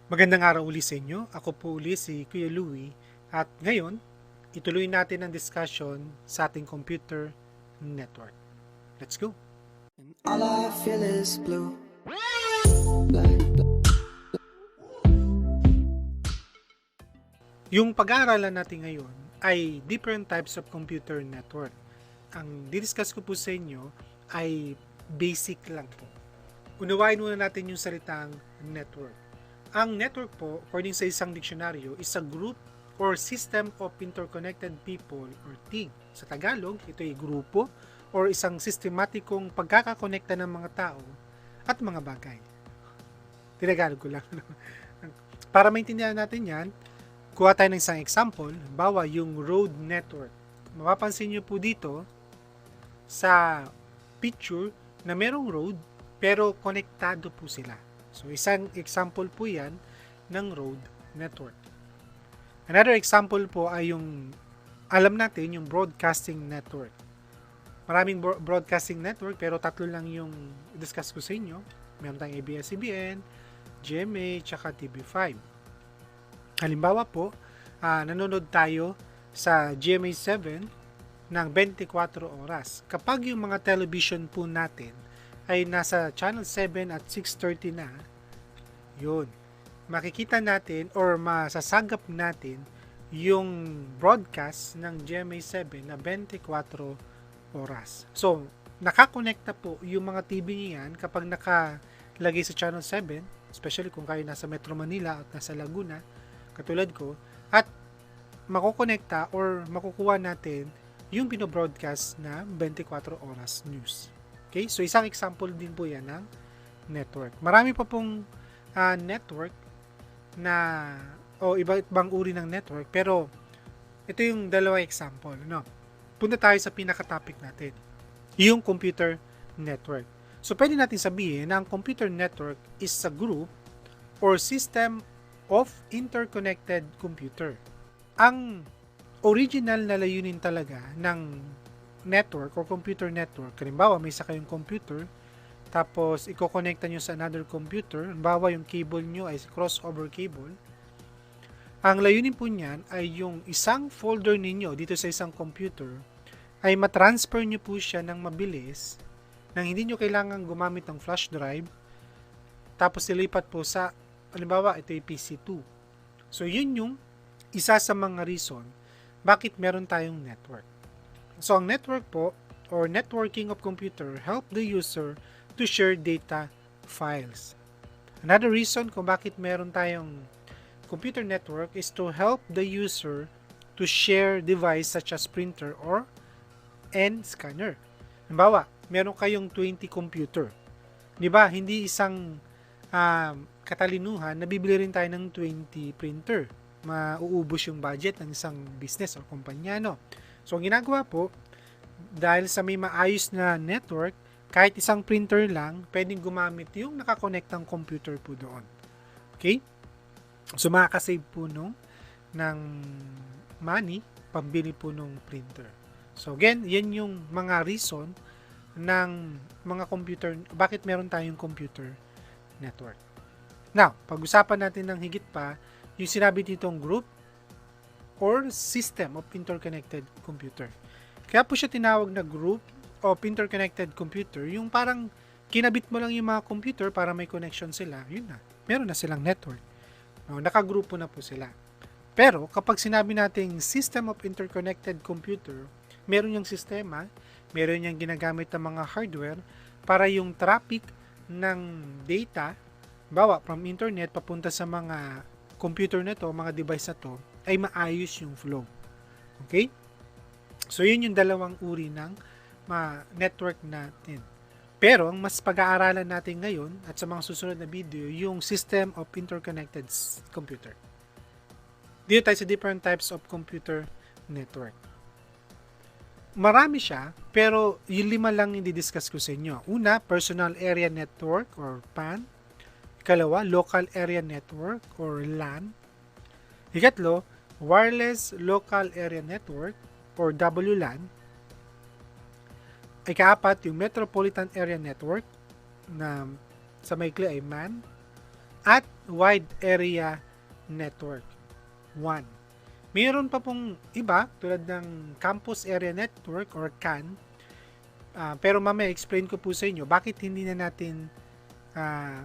Magandang araw uli sa inyo. Ako po uli si Kuya Louie at ngayon, ituloy natin ang discussion sa ating computer network. Let's go! And all I feel is blue. Black. Yung pag-aaralan natin ngayon ay different types of computer network. Ang didiscuss ko po sa inyo ay basic lang po. Unawain muna natin yung salitang network. Ang network po, according sa isang diksyonaryo, is a group or system of interconnected people or thing. Sa Tagalog, ito ay grupo or isang sistematikong pagkakakonekta ng mga tao at mga bagay. Tinagalog ko lang. Para maintindihan natin yan, kuha tayo ng isang example. Halimbawa, yung road network. Mapapansin nyo po dito sa picture na merong road pero konektado po sila. So, isang example po yan ng road network. Another example po ay yung, alam natin, yung broadcasting network. Maraming broadcasting network pero tatlo lang yung discuss ko sa inyo. Meron tayong ABS-CBN, GMA, tsaka TV5. Halimbawa po, nanonood tayo sa GMA7 ng 24 oras. Kapag yung mga television po natin ay nasa channel 7 at 6:30 na, yun, makikita natin or masasagap natin yung broadcast ng GMA7 na 24 oras. So, nakakonekta po yung mga TV niyan kapag nakalagay sa channel 7, especially kung kayo nasa Metro Manila at nasa Laguna, katulad ko, at makukonekta or makukuha natin yung binobroadcast na 24 oras news. Okay? So, isang example din po yan ng network. Marami pa pong network na o ibang uri ng network, pero ito yung dalawang example. No? Punta tayo sa pinaka-topic natin, yung computer network. So, pwede natin sabihin na ang computer network is a group or system of interconnected computer. Ang original na layunin talaga ng network or computer network, halimbawa may isa kayong computer, tapos i-connecta nyo sa another computer, halimbawa yung cable nyo ay crossover cable, ang layunin po niyan ay yung isang folder ninyo dito sa isang computer ay matransfer nyo po siya ng mabilis nang hindi nyo kailangan gumamit ng flash drive, tapos ilipat po sa, halimbawa ito yung PC2. So yun yung isa sa mga reason bakit meron tayong network. So, ang network po, or networking of computer, help the user to share data files. Another reason kung bakit meron tayong computer network is to help the user to share device such as printer or and scanner. Halimbawa, meron kayong 20 computer. Di ba? Hindi isang katalinuhan, nabibili rin tayo ng 20 printer. Mauubos yung budget ng isang business o kumpanya, no? So, ang ginagawa po, dahil sa may maayos na network, kahit isang printer lang, pwedeng gumamit yung nakakonektang computer po doon. Okay? So, makakasave po ng money, pambili po ng printer. So, again, yan yung mga reason ng mga computer, bakit meron tayong computer network. Now, pag-usapan natin ng higit pa, yung sinabi ditong group or system of interconnected computer. Kaya po siya tinawag na group of interconnected computer, yung parang kinabit mo lang yung mga computer para may connection sila, yun na, meron na silang network. No, nakagrupo na po sila. Pero kapag sinabi nating system of interconnected computer, meron yung sistema, meron yung ginagamit ng mga hardware para yung traffic ng data, bawa from internet papunta sa mga computer na to, mga device na to, ay maayos yung flow. Okay? So, yun yung dalawang uri ng network natin. Pero, ang mas pag-aaralan natin ngayon at sa mga susunod na video, yung system of interconnected computer. Dito tayo sa different types of computer network. Marami siya, pero yung 5 lang yung di-discuss ko sa inyo. Una, Personal Area Network or PAN. Ikalawa, Local Area Network or LAN. Ikatlo, Wireless Local Area Network or WLAN. Ikaapat, yung Metropolitan Area Network na sa maikli ay MAN. At Wide Area Network. 1. Mayroon pa pong iba tulad ng Campus Area Network or CAN. Pero mamaya explain ko po sa inyo bakit hindi na natin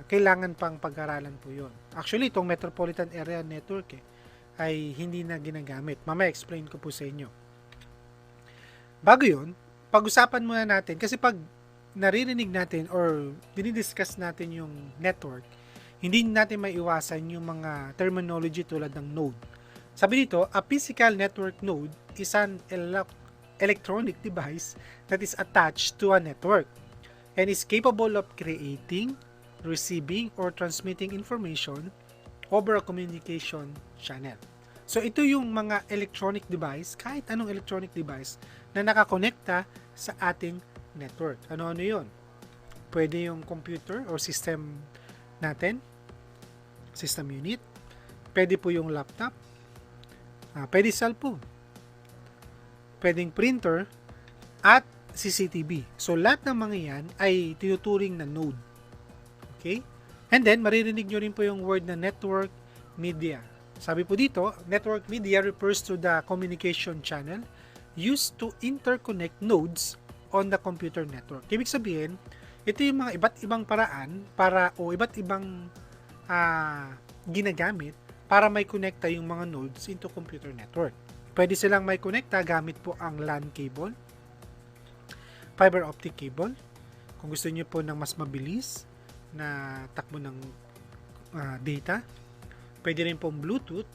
kailangan pang pag-aralan po yun. Actually, itong Metropolitan Area Network ay hindi na ginagamit. Mamaya explain ko po sa inyo. Bago yun, pag-usapan muna natin kasi pag naririnig natin or dinidiscuss natin yung network, hindi natin maiwasan yung mga terminology tulad ng node. Sabi dito, a physical network node is an electronic device that is attached to a network and is capable of creating, receiving, or transmitting information over a communication channel. So ito yung mga electronic device, kahit anong electronic device na nakakonekta sa ating network. Ano-ano yun? Pwede yung computer or system natin, system unit. Pwede po yung laptop. Pwede cellphone. Pwedeng printer at CCTV. So lahat ng mga yan ay tinuturing na node. Okay? And then, maririnig nyo rin po yung word na network media. Sabi po dito, network media refers to the communication channel used to interconnect nodes on the computer network. Ibig sabihin, ito yung mga iba't ibang paraan o iba't ibang ginagamit para may connecta yung mga nodes into computer network. Pwede silang may connecta gamit po ang LAN cable, fiber optic cable. Kung gusto niyo po ng mas mabilis na takbo ng data, pwede rin pong Bluetooth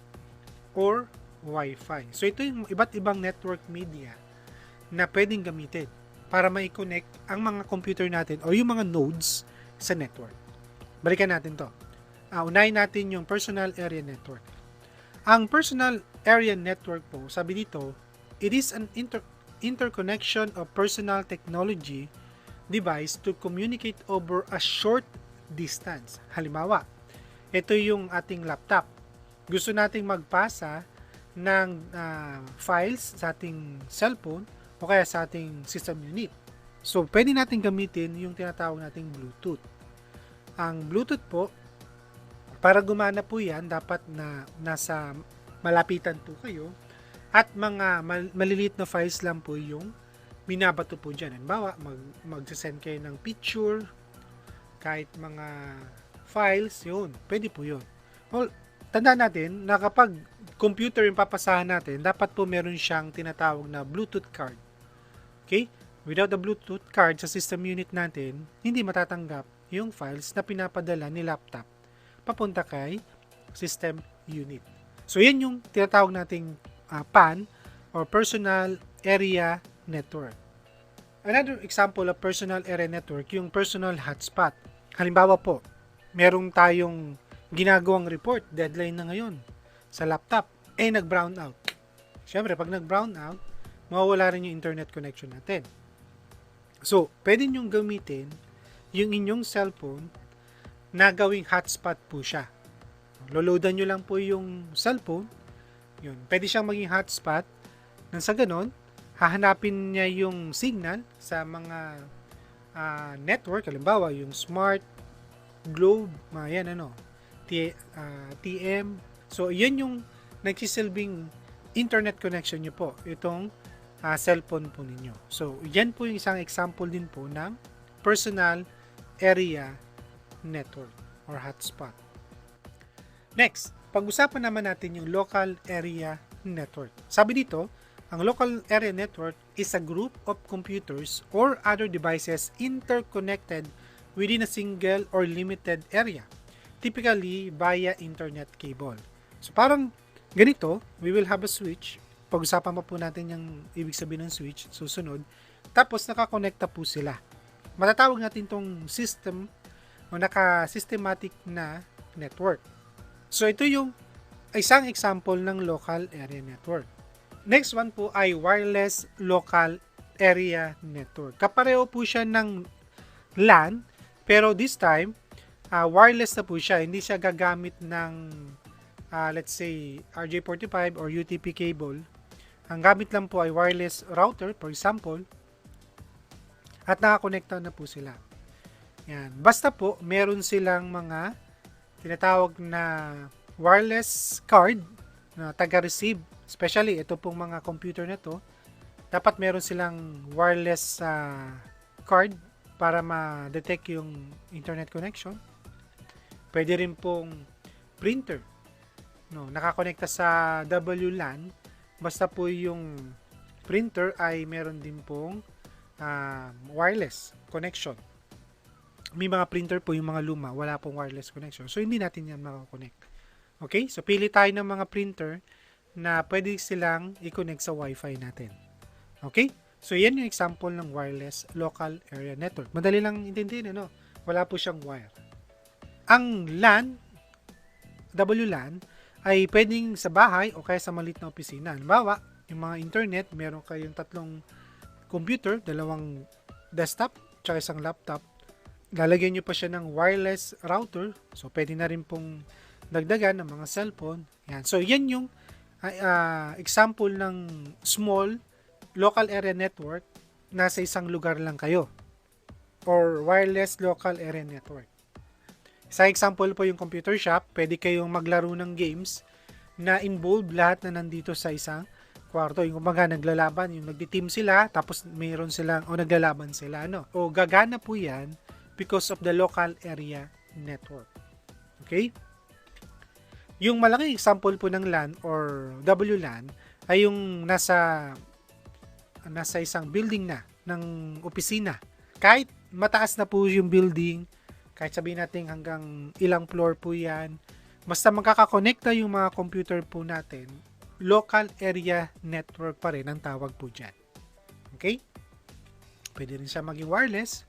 or Wi-Fi. So ito yung iba't ibang network media na pwedeng gamitin para mai-connect ang mga computer natin o yung mga nodes sa network. Balikan natin to. Unahin natin yung personal area network. Ang personal area network po, sabi dito, it is an interconnection of personal technology device to communicate over a short distance. Halimbawa, ito yung ating laptop. Gusto nating magpasa ng files sa ating cellphone o kaya sa ating system unit. So, pwede natin gamitin yung tinatawag nating Bluetooth. Ang Bluetooth po, para gumana po yan, dapat na nasa malapitan po kayo at mga maliliit na files lang po yung binabato po dyan. Halimbawa, mag-send kayo ng picture, kahit mga files, yun. Pwede po yun. Well, tandaan natin na kapag computer yung papasahan natin, dapat po meron siyang tinatawag na Bluetooth card. Okay? Without the Bluetooth card sa system unit natin, hindi matatanggap yung files na pinapadala ni laptop papunta kay system unit. So, yan yung tinatawag nating PAN or Personal Area Network. Another example of Personal Area Network, yung personal hotspot. Halimbawa po, merong tayong ginagawang report, deadline na ngayon sa laptop, nag-brown out. Siyempre, pag nag-brown out, mawawala rin yung internet connection natin. So, pwede nyong gamitin yung inyong cellphone na gawing hotspot po siya. Loloadan nyo lang po yung cellphone, yun, pwede siyang maging hotspot, nang sa ganon, hahanapin niya yung signal sa mga network, halimbawa yung Smart, Globe, yan TM. So, yan yung nagsisilbing internet connection nyo po, itong cellphone po ninyo. So, yan po yung isang example din po ng personal area network or hotspot. Next, pag-usapan naman natin yung local area network. Sabi dito, ang local area network is a group of computers or other devices interconnected within a single or limited area, typically via internet cable. So parang ganito, we will have a switch. Pag-usapan pa po natin yung ibig sabihin ng switch, susunod. Tapos nakakonekta po sila. Matatawag natin tong system o naka-systematic na network. So ito yung isang example ng local area network. Next one po ay wireless local area network. Kapareho po siya ng LAN, pero this time, wireless na po siya. Hindi siya gagamit ng, let's say, RJ45 or UTP cable. Ang gamit lang po ay wireless router, for example, at nakakonekta na po sila. Yan. Basta po, meron silang mga tinatawag na wireless card na taga-receive. Especially, ito pong mga computer na to, dapat meron silang wireless card para ma-detect yung internet connection. Pwede rin pong printer. No, nakakonekta sa WLAN, basta po yung printer ay meron din pong wireless connection. May mga printer po, yung mga luma, wala pong wireless connection. So, hindi natin yan makakonect. Okay? So, pili tayo ng mga printer na pwede silang i-connect sa Wi-Fi natin. Okay? So, yan yung example ng wireless local area network. Madali lang intindihin, ano? Wala po siyang wire. Ang LAN, WLAN, ay pwedeng sa bahay o kaya sa maliit na opisina. Halimbawa, yung mga internet, meron kayong 3 computer, 2 desktop, tsaka isang laptop. Lalagyan nyo pa siya ng wireless router. So, pwede na rin pong dagdagan ng mga cellphone. Yan. So, yan yung example ng small local area network. Nasa isang lugar lang kayo. Or wireless local area network. Sa example po yung computer shop, pwede kayong maglaro ng games na involve lahat na nandito sa isang kwarto. Yung kumbaga naglalaban, yung nagti-team sila, tapos mayroon silang, o naglalaban sila, ano. O gagana po yan because of the local area network. Okay? Yung malaking example po ng LAN or WLAN ay yung nasa isang building na ng opisina. Kahit mataas na po yung building, kahit sabihin natin hanggang ilang floor po yan, basta magkakakonekta yung mga computer po natin, local area network pa rin ang tawag po dyan. Okay? Pwede rin siya maging wireless,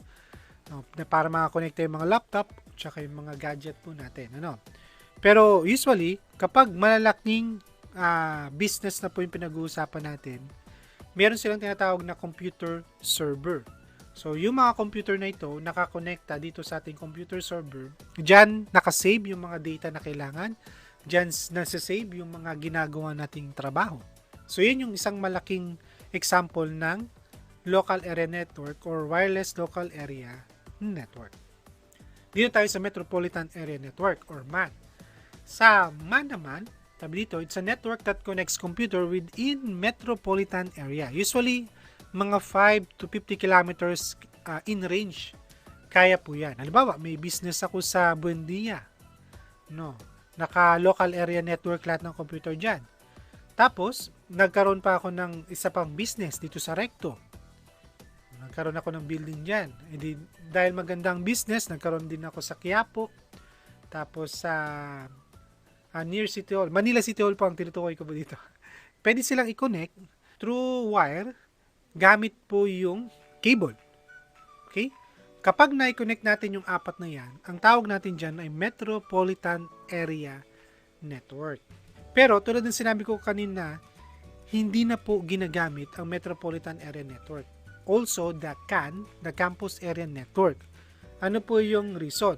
para makakonekta yung mga laptop tsaka yung mga gadget po natin. Ano? Pero usually, kapag malalaking business na po yung pinag-uusapan natin, meron silang tinatawag na computer server. So, yung mga computer na ito, nakakonekta dito sa ating computer server. Diyan, nakasave yung mga data na kailangan. Diyan, nasasave yung mga ginagawa nating trabaho. So, yun yung isang malaking example ng local area network or wireless local area network. Dito tayo sa Metropolitan Area Network or MAN. Sa MAN naman, sabi dito, it's a network that connects computer within metropolitan area. Usually, mga 5 to 50 kilometers in range. Kaya po yan. Halimbawa, may business ako sa Buendia. No, naka-local area network lahat ng computer dyan. Tapos, nagkaroon pa ako ng isa pang business dito sa Recto. Nagkaroon ako ng building dyan. Dahil magandang business, nagkaroon din ako sa Quiapo. Tapos sa near City Hall. Manila City Hall po ang tinutukoy ko po dito. Pwede silang i-connect through wire gamit po yung cable. Okay? Kapag na-connect natin yung 4 na yan, ang tawag natin dyan ay Metropolitan Area Network. Pero tulad ng sinabi ko kanina, hindi na po ginagamit ang Metropolitan Area Network. Also, the CAN, the Campus Area Network. Ano po yung reason?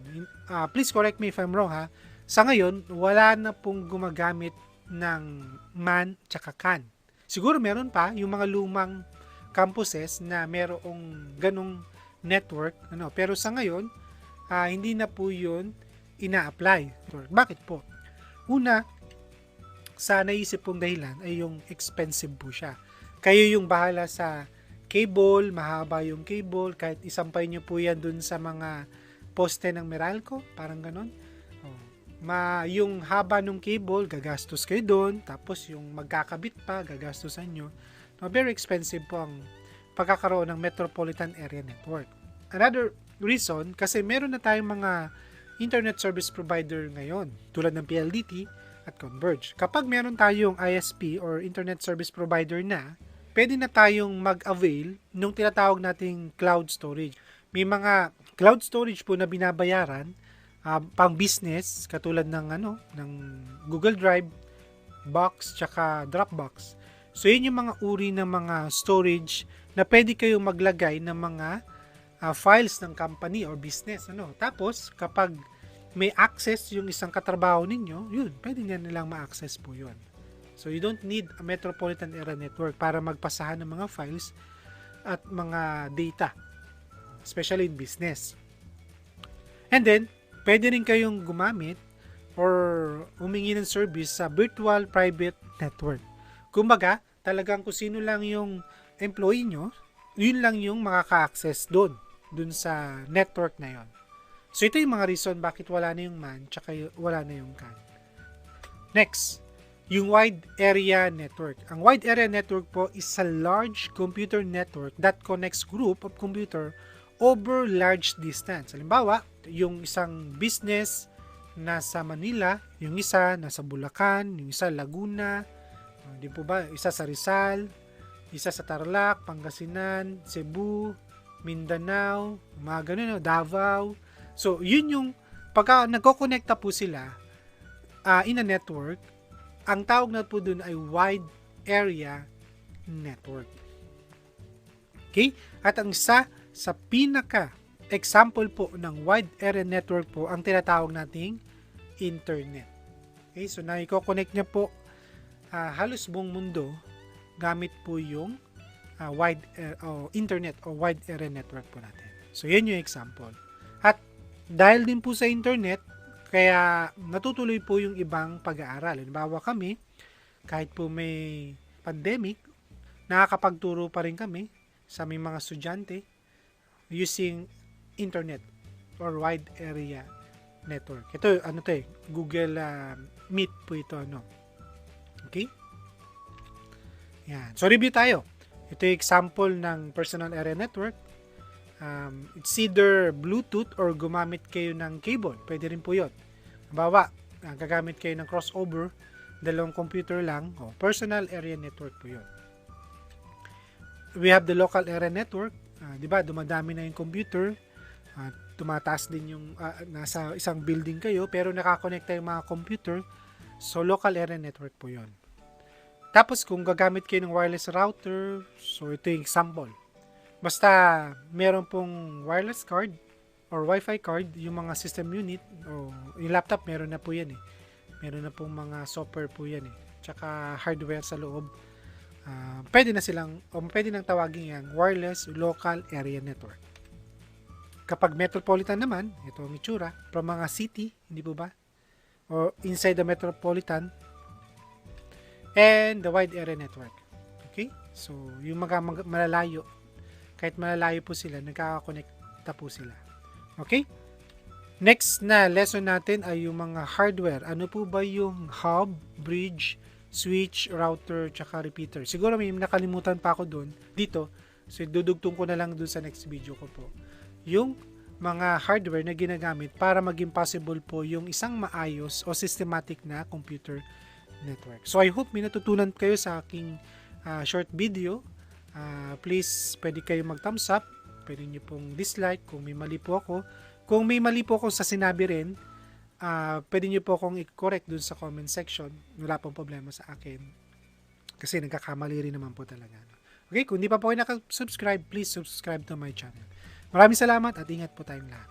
Please correct me if I'm wrong ha. Sa ngayon, wala na pong gumagamit ng MAN tsaka CAN. Siguro meron pa yung mga lumang campuses na merong ganong network. Pero sa ngayon, hindi na po yun ina-apply. Bakit po? Una, sa naisip pong dahilan ay yung expensive po siya. Kayo yung bahala sa cable, mahaba yung cable, kahit isampay nyo po yan dun sa mga poste ng Meralco, parang ganon. Yung haba ng cable, gagastos kayo dun, tapos yung magkakabit pa, gagastosan nyo. Very expensive po ang pagkakaroon ng Metropolitan Area Network. Another reason, kasi meron na tayong mga internet service provider ngayon, tulad ng PLDT at Converge. Kapag meron tayong ISP or internet service provider na, pwede na tayong mag-avail nung tinatawag nating cloud storage. May mga cloud storage po na binabayaran pang business katulad ng Google Drive, Box, tsaka Dropbox. So yun yung mga uri ng mga storage na pwede kayong maglagay ng mga files ng company or business. Tapos kapag may access yung isang katrabaho ninyo, yun, pwede nilang ma-access po yun. So, you don't need a Metropolitan Area Network para magpasahan ng mga files at mga data, especially in business. And then, pwede rin kayong gumamit or humingi ng service sa virtual private network. Kumbaga, talagang kung sino lang yung employee nyo, yun lang yung makaka-access dun sa network na yon. So, ito yung mga reason bakit wala na yung MAN tsaka wala na yung CAN. Next, yung wide area network. Ang wide area network po is a large computer network that connects group of computer over large distance. Halimbawa, yung isang business nasa Manila, yung isa nasa Bulacan, yung isa Laguna, di po ba? Isa sa Rizal, isa sa Tarlac, Pangasinan, Cebu, Mindanao, mga ganun, Davao. So, yun yung pagka nagko-connecta po sila in a network, ang tawag na po dun ay wide area network. Okay? At ang isa sa pinaka example po ng wide area network po ang tinatawag nating internet. Okay? So, na-connect niya po halos buong mundo gamit po yung internet o wide area network po natin. So, yan yung example. At dahil din po sa internet, kaya natutuloy po yung ibang pag-aaral. Halimbawa kami, kahit po may pandemic, nakakapagturo pa rin kami sa aming mga estudyante using internet or wide area network. Ito, Google Meet po ito, Okay? Yan. So, review tayo. Ito yung example ng personal area network. It's either Bluetooth or gumamit kayo ng cable. Pwede rin po yun. Halimbawa, gagamit kayo ng crossover, dalawang computer lang, personal area network po yun. We have the local area network. Diba, dumadami na yung computer. Tumataas din yung nasa isang building kayo, pero nakakonekta yung mga computer. So, local area network po yun. Tapos, kung gagamit kayo ng wireless router, so ito yung example. Basta meron pong wireless card or Wi-Fi card, yung mga system unit o yung laptop, meron na po yan eh. Meron na pong mga software po yan eh. Tsaka hardware sa loob. Pwede nang tawagin yan wireless local area network. Kapag metropolitan naman, ito ang itsura, from mga city, hindi po ba? Or inside the metropolitan, and the wide area network. Okay? So, yung mga malalayo, kahit malalayo po sila, nagkakakonekta po sila. Okay? Next na lesson natin ay yung mga hardware. Ano po ba yung hub, bridge, switch, router, tsaka repeater? Siguro may nakalimutan pa ako dito. So, dudugtong ko na lang dun sa next video ko po. Yung mga hardware na ginagamit para maging possible po yung isang maayos o systematic na computer network. So, I hope may natutunan kayo sa aking short video. Please, pwede kayo mag-thumbs up. Pwede nyo pong dislike kung may mali po ako. Kung may mali po ako sa sinabi rin, pwede nyo po akong i-correct dun sa comment section. Wala pong problema sa akin. Kasi nagkakamali rin naman po talaga. Okay, kung hindi pa po kayo nakasubscribe, please subscribe to my channel. Maraming salamat at ingat po tayong lahat.